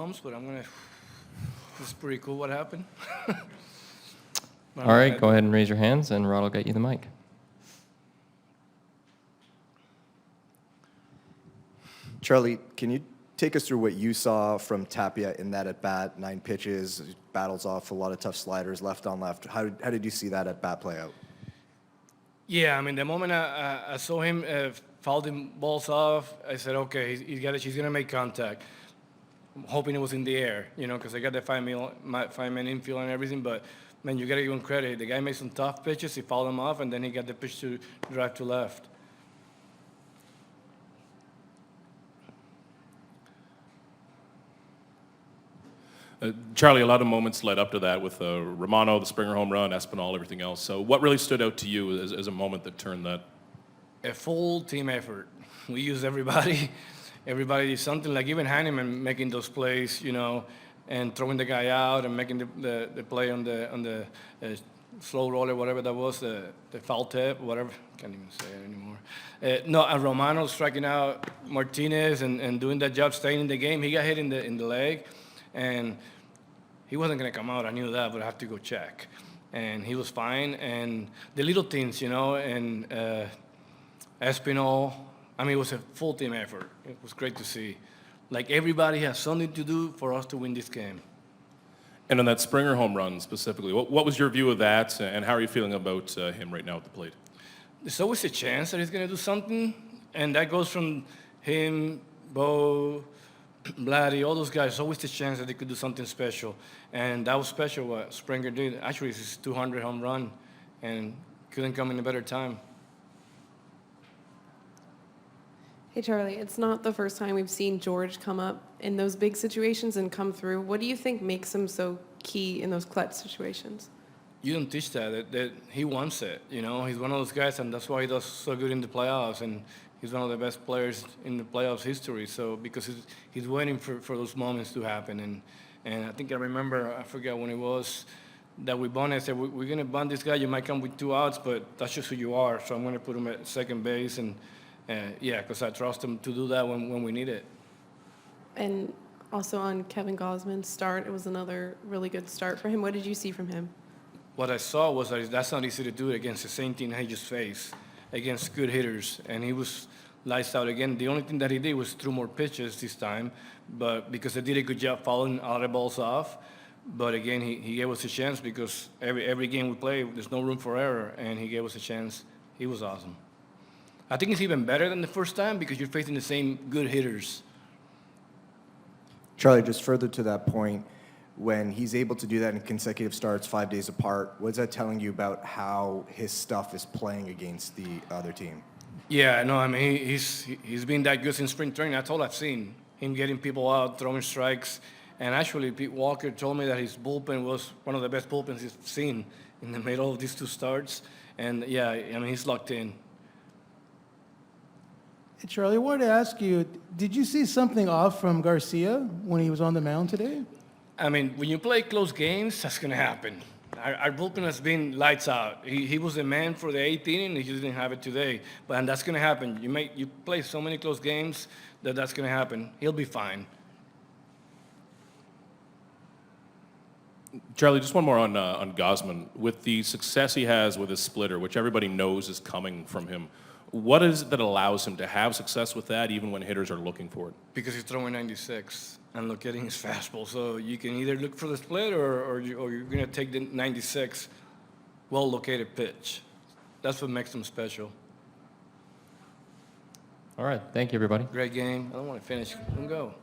goosebumps, but it's pretty cool what happened. All right, go ahead and raise your hands, and Rod will get you the mic. Charlie, can you take us through what you saw from Tapia in that at-bat, 9 pitches, battles off a lot of tough sliders, left on left. How did you see that at-bat play out? Yeah, I mean, the moment I saw him foul the balls off, I said, okay, he's going to make contact. I'm hoping it was in the air, because I got the five-man infield and everything, but, man, you got to give him credit. The guy made some tough pitches, he fouled them off, and then he got the pitch to drive to left. Charlie, a lot of moments led up to that with Romano, the Springer home run, Espinal, everything else. So what really stood out to you as a moment that turned that? A full team effort. We used everybody. Everybody did something, like even Hanneman making those plays, and throwing the guy out and making the play on the slow roller, whatever that was, the foul tip, whatever. Can't even say it anymore. And Romano striking out Martinez and doing that job, staying in the game. He got hit in the leg. And he wasn't going to come out. I knew that, but I have to go check. And he was fine. And the little things, and Espinal, I mean, it was a full team effort. It was great to see. Like, everybody has something to do for us to win this game. And on that Springer home run specifically, what was your view of that, and how are you feeling about him right now at the plate? There's always a chance that he's going to do something, and that goes from him, Bo, Vladdy, all those guys, always the chance that they could do something special. And that was special what Springer did. Actually, it's his 200 home run, and couldn't come in a better time. Hey, Charlie, it's not the first time we've seen George come up in those big situations and come through. What do you think makes him so key in those clutch situations? You don't teach that he wants it. He's one of those guys, and that's why he does so good in the playoffs. And he's one of the best players in the playoffs history. So because he's waiting for those moments to happen. And I think I remember, I forget when it was, that we bunt. I said, we're going to bunt this guy. You might come with 2 outs, but that's just who you are. So I'm going to put him at second base. And, because I trust him to do that when we need it. And also on Kevin Gausman's start, it was another really good start for him. What did you see from him? What I saw was that that's not easy to do it against the same team he just faced, against good hitters, and he was lights out again. The only thing that he did was threw more pitches this time, but because they did a good job fouling all the balls off. But again, he gave us a chance because every game we play, there's no room for error, and he gave us a chance. He was awesome. I think it's even better than the first time because you're facing the same good hitters. Charlie, just further to that point, when he's able to do that in consecutive starts 5 days apart, what's that telling you about how his stuff is playing against the other team? Yeah, no, I mean, he's been that good since spring training. That's all I've seen, him getting people out, throwing strikes. And actually, Pete Walker told me that his bullpen was one of the best bullpens he's seen in the middle of these 2 starts. And, yeah, I mean, he's locked in. Hey, Charlie, I wanted to ask you, did you see something off from Garcia when he was on the mound today? I mean, when you play close games, that's going to happen. Our bullpen has been lights out. He was the man for the 8th inning, and he just didn't have it today. And that's going to happen. You play so many close games that's going to happen. He'll be fine. Charlie, just one more on Gausman. With the success he has with his splitter, which everybody knows is coming from him, what is it that allows him to have success with that even when hitters are looking for it? Because he's throwing 96 and locating his fastball. So you can either look for the split or you're going to take the 96 well-located pitch. That's what makes him special. All right, thank you, everybody. Great game. I don't want to finish. Let him go.